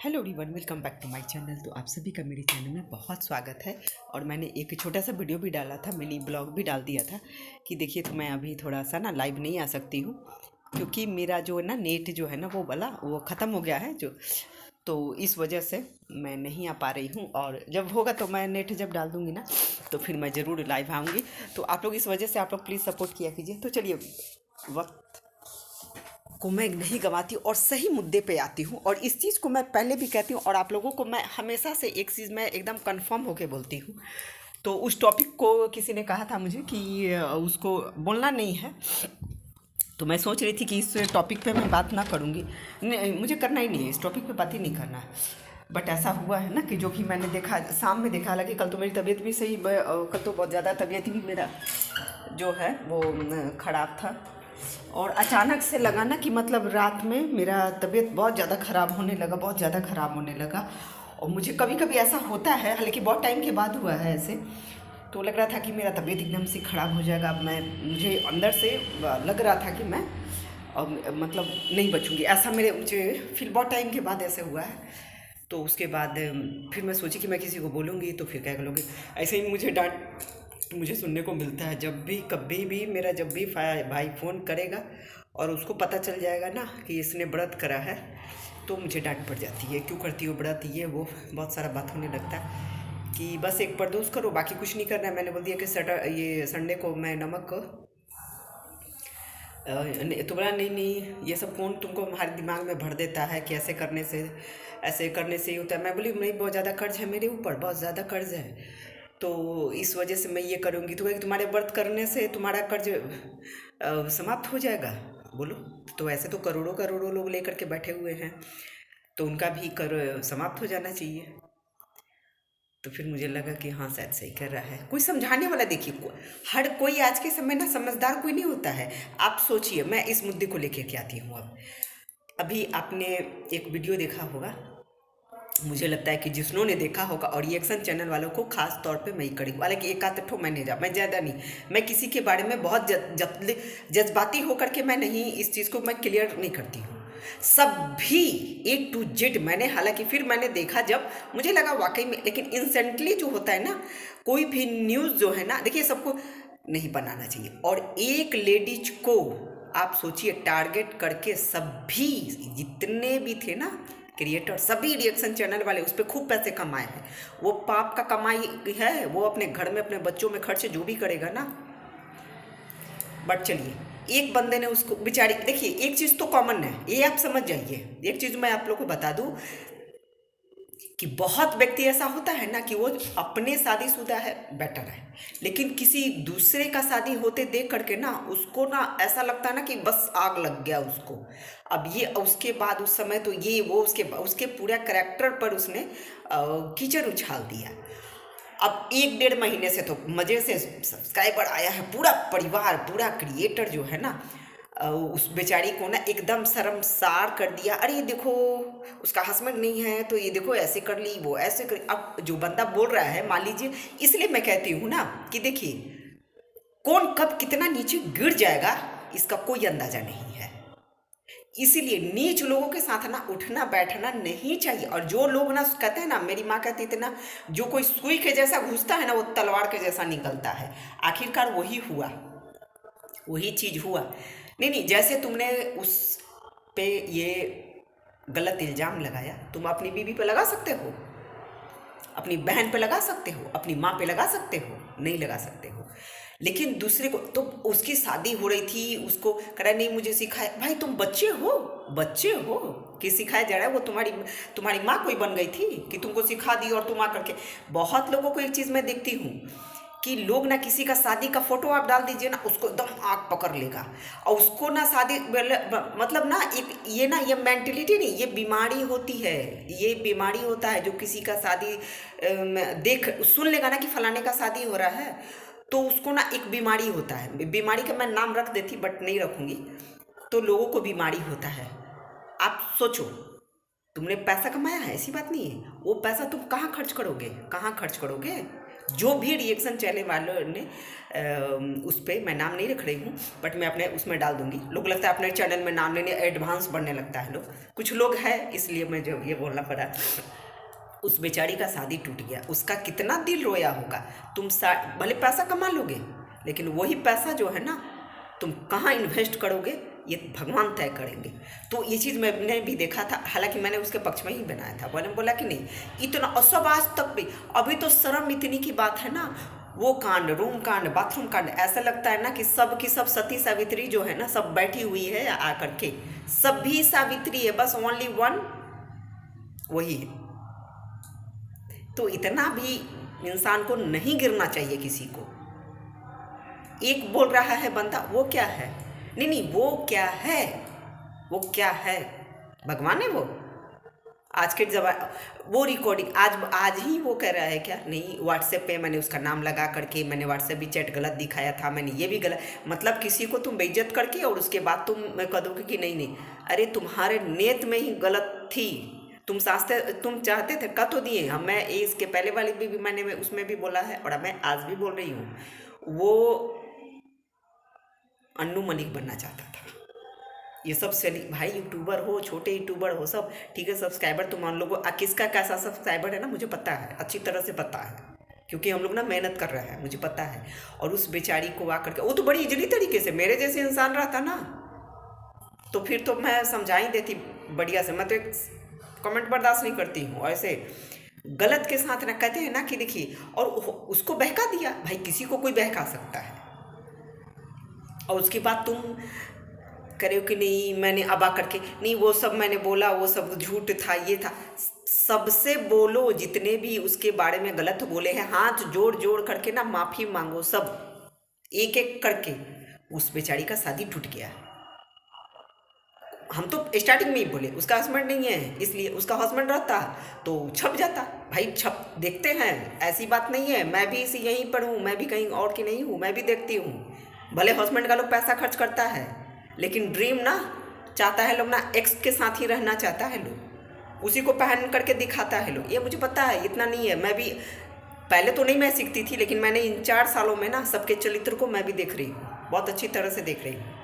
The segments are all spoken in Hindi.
Hello everyone, welcome back to my channel. तो आप सभी का मेरे चैनल में बहुत स्वागत है। और मैंने एक छोटा सा वीडियो भी डाला था, मिनी ब्लॉग भी डाल दिया था कि देखिए, तो मैं अभी थोड़ा सा ना लाइव नहीं आ सकती हूँ क्योंकि मेरा जो है ना नेट जो है ना वो ख़त्म हो गया है तो इस वजह से मैं नहीं आ पा रही हूँ। और जब होगा तो मैं नेट जब डाल दूँगी ना तो फिर मैं ज़रूर लाइव आऊँगी। तो आप लोग इस वजह से आप लोग प्लीज़ सपोर्ट किया कीजिए। तो चलिए, वक्त को मैं नहीं गंवाती और सही मुद्दे पे आती हूँ। और इस चीज़ को मैं पहले भी कहती हूँ और आप लोगों को मैं हमेशा से एक चीज़ मैं एकदम कंफर्म होके बोलती हूँ। तो उस टॉपिक को किसी ने कहा था मुझे कि उसको बोलना नहीं है, तो मैं सोच रही थी कि इस टॉपिक पे मैं बात ना करूँगी। नहीं, मुझे करना ही नहीं है, इस टॉपिक पे बात ही नहीं करना है। बट ऐसा हुआ है ना कि जो कि मैंने देखा, शाम में देखा, हालांकि कल तो मेरी तबीयत भी सही, कल तो बहुत ज़्यादा तबीयत भी मेरा जो है वो ख़राब था। और अचानक से लगा ना कि मतलब रात में मेरा तबीयत बहुत ज़्यादा ख़राब होने लगा, बहुत ज़्यादा ख़राब होने लगा। और मुझे कभी कभी ऐसा होता है, हालांकि बहुत टाइम के बाद हुआ है ऐसे। तो लग रहा था कि मेरा तबीयत एकदम से ख़राब हो जाएगा। मुझे अंदर से लग रहा था कि मैं मतलब नहीं बचूंगी, ऐसा मुझे फिर बहुत टाइम के बाद ऐसे हुआ है। तो उसके बाद फिर मैं सोची कि मैं किसी को बोलूँगी तो फिर क्या करोगे। ऐसे ही मुझे डांट मुझे सुनने को मिलता है जब भी कभी भी मेरा जब भी भाई फ़ोन करेगा और उसको पता चल जाएगा ना कि इसने व्रत करा है तो मुझे डांट पड़ जाती है। क्यों करती हो व्रत, ये वो बहुत सारा बात होने लगता है कि बस एक परदोष करो, बाकी कुछ नहीं करना है। मैंने बोल दिया कि ये संडे को मैं नमक तो बोला नहीं नहीं, ये सब कौन तुमको हमारे दिमाग में भर देता है कि ऐसे करने से ही होता है। मैं बोली नहीं, बहुत ज़्यादा कर्ज है मेरे ऊपर, बहुत ज़्यादा कर्ज है, तो इस वजह से मैं ये करूँगी। तो कहेगी तुम्हारे व्रत करने से तुम्हारा कर्ज समाप्त हो जाएगा। बोलो, तो ऐसे तो करोड़ों करोड़ों लोग लेकर के बैठे हुए हैं, तो उनका भी कर समाप्त हो जाना चाहिए। तो फिर मुझे लगा कि हाँ, शायद सही कर रहा है। कोई समझाने वाला, देखिए हर कोई आज के समय ना समझदार कोई नहीं होता है। आप सोचिए, मैं इस मुद्दे को लेकर के आती हूँ। अब अभी आपने एक वीडियो देखा होगा, मुझे लगता है कि जिसनों ने देखा होगा, और रिएक्शन चैनल वालों को खास तौर पे मैं ही करी, हालांकि एक आध ठो मैं ज़्यादा नहीं, मैं किसी के बारे में बहुत जज्बाती होकर के मैं नहीं, इस चीज़ को मैं क्लियर नहीं करती हूँ। सब भी A to Z मैंने, हालांकि फिर मैंने देखा जब मुझे लगा वाकई में, लेकिन इंस्टेंटली जो होता है ना, कोई भी न्यूज़ जो है ना, देखिए सबको नहीं बनाना चाहिए। और एक लेडीज को आप सोचिए टारगेट करके सभी जितने भी थे ना क्रिएटर, सभी रिएक्शन चैनल वाले उस पर खूब पैसे कमाए हैं। वो पाप का कमाई है, वो अपने घर में अपने बच्चों में खर्च जो भी करेगा ना। बट चलिए, एक बंदे ने उसको बेचारी, देखिए एक चीज़ तो कॉमन है, ये आप समझ जाइए। एक चीज़ मैं आप लोग को बता दूं कि बहुत व्यक्ति ऐसा होता है ना कि वो अपने शादीशुदा है, बेटर है, लेकिन किसी दूसरे का शादी होते देख करके ना उसको ना ऐसा लगता है ना कि बस आग लग गया उसको। अब ये उसके बाद उस समय तो ये वो उसके पूरा करेक्टर पर उसने कीचड़ उछाल दिया। अब 1 डेढ़ महीने से तो मज़े से सब्सक्राइबर आया है, पूरा परिवार, पूरा क्रिएटर जो है ना, उस बेचारी को ना एकदम शर्मसार कर दिया। अरे ये देखो, उसका हस्बैंड नहीं है तो ये देखो ऐसे कर ली, वो ऐसे कर। अब जो बंदा बोल रहा है, मान लीजिए, इसलिए मैं कहती हूँ ना कि देखिए, कौन कब कितना नीचे गिर जाएगा इसका कोई अंदाजा नहीं है। इसीलिए नीच लोगों के साथ ना उठना बैठना नहीं चाहिए। और जो लोग ना कहते हैं ना, मेरी माँ कहती थी ना, जो कोई सुई के जैसा घुसता है ना वो तलवार के जैसा निकलता है। आखिरकार वही हुआ, वही चीज़ हुआ। नहीं नहीं, जैसे तुमने उस पे ये गलत इल्ज़ाम लगाया, तुम अपनी बीवी पे लगा सकते हो, अपनी बहन पे लगा सकते हो, अपनी माँ पे लगा सकते हो, नहीं लगा सकते हो। लेकिन दूसरे को, तो उसकी शादी हो रही थी, उसको कह रहा नहीं मुझे सिखाए। भाई तुम बच्चे हो, बच्चे हो कि सिखाया जा रहा है। वो तुम्हारी माँ कोई बन गई थी कि तुमको सिखा दी और तुम आ करके। बहुत लोगों को एक चीज़ मैं देखती हूँ कि लोग ना, किसी का शादी का फोटो आप डाल दीजिए ना, उसको एकदम आग पकड़ लेगा। और उसको ना शादी मतलब ना, एक ये ना, ये मेंटलिटी नहीं, ये बीमारी होती है, ये बीमारी होता है। जो किसी का शादी देख सुन लेगा ना कि फलाने का शादी हो रहा है, तो उसको ना एक बीमारी होता है। बीमारी का मैं नाम रख देती बट नहीं रखूंगी। तो लोगों को बीमारी होता है। आप सोचो, तुमने पैसा कमाया है, ऐसी बात नहीं है, वो पैसा तुम कहाँ खर्च करोगे, कहाँ खर्च करोगे। जो भी रिएक्शन चैनल वालों ने उस पर मैं नाम नहीं रख रही हूँ, बट मैं अपने उसमें डाल दूंगी। लोग लगता है अपने चैनल में नाम लेने एडवांस बढ़ने लगता है लोग, कुछ लोग हैं, इसलिए मैं जो ये बोलना पड़ा। उस बेचारी का शादी टूट गया, उसका कितना दिल रोया होगा। तुम भले पैसा कमा लोगे, लेकिन वही पैसा जो है ना तुम कहाँ इन्वेस्ट करोगे ये भगवान तय करेंगे। तो ये चीज़ मैंने भी देखा था, हालांकि मैंने उसके पक्ष में ही बनाया था। मैंने बोला कि नहीं इतना, और सब आज तक भी, अभी तो शर्म इतनी की बात है ना, वो कांड, रूम कांड, बाथरूम कांड, ऐसा लगता है ना कि सब की सब सती सावित्री जो है ना सब बैठी हुई है आकर के, सभी सावित्री है, बस ओनली वन वही है। तो इतना भी इंसान को नहीं गिरना चाहिए किसी को। एक बोल रहा है बंदा, वो क्या है, नहीं नहीं वो क्या है, वो क्या है, भगवान है वो। आज के जमाने वो रिकॉर्डिंग आज ही वो कह रहा है क्या, नहीं व्हाट्सएप पे मैंने उसका नाम लगा करके मैंने व्हाट्सएप भी चैट गलत दिखाया था, मैंने ये भी गलत, मतलब किसी को तुम बेइज्जत करके और उसके बाद तुम कह दोगे कि नहीं नहीं, अरे तुम्हारे नेत में ही गलत थी, तुम चाहते थे कह तो दिए हम। मैं इसके पहले वाली भी मैंने उसमें भी बोला है और मैं आज भी बोल रही हूँ, वो अन्नू मलिक बनना चाहता था। ये सब भाई यूट्यूबर हो, छोटे यूट्यूबर हो, सब ठीक है, सब्सक्राइबर तो मान लो किसका कैसा सब्सक्राइबर है ना मुझे पता है, अच्छी तरह से पता है, क्योंकि हम लोग ना मेहनत कर रहे हैं, मुझे पता है। और उस बेचारी को आकर के, वो तो बड़ी इजली तरीके से, मेरे जैसे इंसान रहता ना तो फिर तो मैं समझा ही देती बढ़िया से। मैं तो एक कमेंट बर्दाश्त नहीं करती हूँ ऐसे गलत के साथ ना, कहते हैं ना कि देखिए, और उसको बहका दिया, भाई किसी को कोई बहका सकता है, और उसके बाद तुम करे कि नहीं मैंने अब आकर के, नहीं वो सब मैंने बोला वो सब झूठ था, ये था, सबसे बोलो, जितने भी उसके बारे में गलत बोले हैं हाथ जोड़ जोड़ करके ना माफ़ी मांगो, सब एक एक करके। उस बेचारी का शादी टूट गया। हम तो स्टार्टिंग में ही बोले उसका हस्बैंड नहीं है, इसलिए उसका हस्बैंड रहता तो छप जाता, भाई छप देखते हैं, ऐसी बात नहीं है, मैं भी इसी यहीं पर हूँ, मैं भी कहीं और की नहीं हूँ, मैं भी देखती हूँ। भले हस्बैंड का लोग पैसा खर्च करता है, लेकिन ड्रीम ना चाहता है लोग ना, एक्स के साथ ही रहना चाहता है लोग, उसी को पहन करके दिखाता है लोग, ये मुझे पता है, इतना नहीं है। मैं भी पहले तो नहीं मैं सीखती थी, लेकिन मैंने इन 4 सालों में ना सबके चरित्र को मैं भी देख रही हूँ, बहुत अच्छी तरह से देख रही हूँ।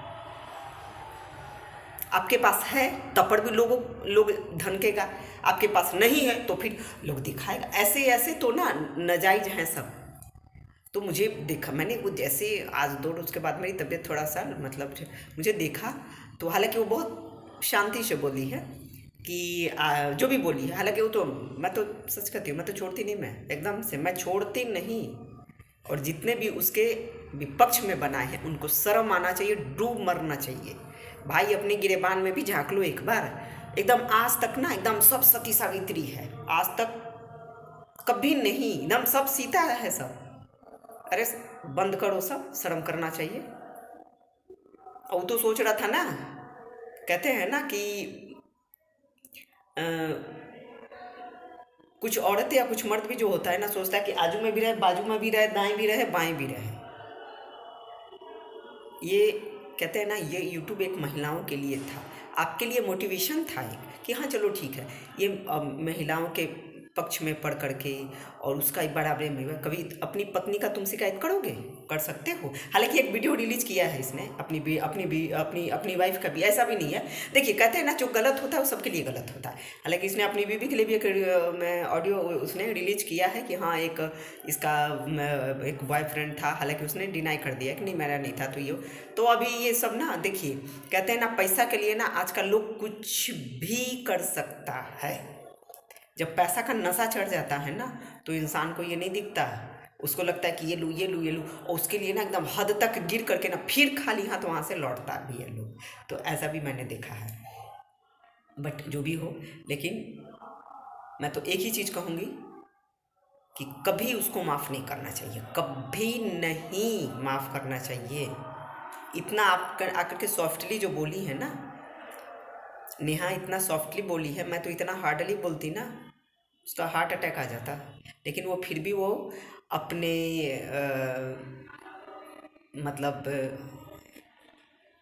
आपके पास है तब पर भी लोग धनकेगा, आपके पास नहीं है तो फिर लोग दिखाएगा, ऐसे ऐसे तो ना नाजायज हैं सब। तो मुझे देखा, मैंने वो जैसे आज 2 रोज़ के बाद मेरी तबीयत थोड़ा सा मतलब मुझे देखा, तो हालांकि वो बहुत शांति से बोली है कि जो भी बोली है, हालांकि वो तो मैं तो सच कहती हूँ, मैं तो छोड़ती नहीं, मैं एकदम से मैं छोड़ती नहीं। और जितने भी उसके विपक्ष में बनाए हैं उनको शर्म आना चाहिए, डूब मरना चाहिए। भाई अपने गिरेबान में भी झाँक लो एक बार, एकदम आज तक ना एकदम सब सती सावित्री है, आज तक कभी नहीं, एकदम सब सीता है सब। अरे बंद करो, सब शर्म करना चाहिए। और तो सोच रहा था ना, कहते हैं ना कि आ, कुछ औरत या कुछ मर्द भी जो होता है ना सोचता है कि आजू में भी रहे, बाजू में भी रहे, दाएं भी रहे, बाएं भी रहे। ये कहते हैं ना, ये यूट्यूब एक महिलाओं के लिए था, आपके लिए मोटिवेशन था एक, कि हाँ चलो ठीक है, ये महिलाओं के पक्ष में पढ़ करके और उसका एक बड़ा प्रेम है। कभी अपनी पत्नी का तुम शिकायत करोगे, कर सकते हो। हालांकि एक वीडियो रिलीज किया है इसने अपनी वाइफ का भी, ऐसा भी नहीं है। देखिए कहते हैं ना जो गलत होता है वो सबके लिए गलत होता है। हालांकि इसने अपनी बीवी के लिए भी एक ऑडियो उसने रिलीज किया है कि हाँ एक इसका एक बॉयफ्रेंड था, हालांकि उसने डिनाई कर दिया कि नहीं मेरा नहीं था। तो अभी ये सब ना देखिए, कहते हैं ना पैसा के लिए ना आजकल लोग कुछ भी कर सकता है। जब पैसा का नशा चढ़ जाता है ना तो इंसान को ये नहीं दिखता, उसको लगता है कि ये लूँ ये लूँ ये लूँ, और उसके लिए ना एकदम हद तक गिर करके ना फिर खाली हाथ वहाँ से लौटता भी है लोग। तो ऐसा भी मैंने देखा है। बट जो भी हो, लेकिन मैं तो एक ही चीज़ कहूँगी कि कभी उसको माफ़ नहीं करना चाहिए, कभी नहीं माफ़ करना चाहिए। इतना आप आकर के सॉफ्टली जो बोली है ना नेहा, इतना सॉफ्टली बोली है, मैं तो इतना हार्डली बोलती ना उसका हार्ट अटैक आ जाता। लेकिन वो फिर भी वो अपने मतलब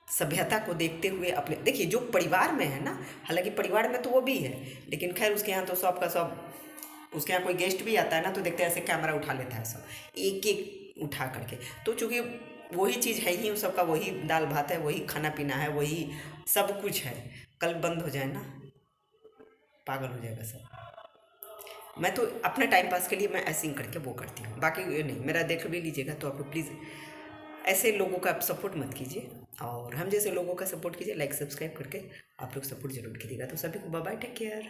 सभ्यता को देखते हुए अपने, देखिए जो परिवार में है ना, हालांकि परिवार में तो वो भी है, लेकिन खैर उसके यहाँ तो सब का सब उसके यहाँ कोई गेस्ट भी आता है ना तो देखते हैं ऐसे कैमरा उठा लेता है सब, एक एक उठा करके। तो चूँकि वही चीज़ है ही उन सबका, वही दाल भात है, वही खाना पीना है, वही सब कुछ है। कल बंद हो जाए ना, पागल हो जाएगा सब। मैं तो अपने टाइम पास के लिए मैं ऐसे ही करके वो करती हूँ, बाकी ये नहीं। मेरा देख भी लीजिएगा तो आप लोग प्लीज़ ऐसे लोगों का आप सपोर्ट मत कीजिए, और हम जैसे लोगों का सपोर्ट कीजिए, लाइक सब्सक्राइब करके आप लोग सपोर्ट जरूर कीजिएगा। तो सभी को बाय बाय, टेक केयर।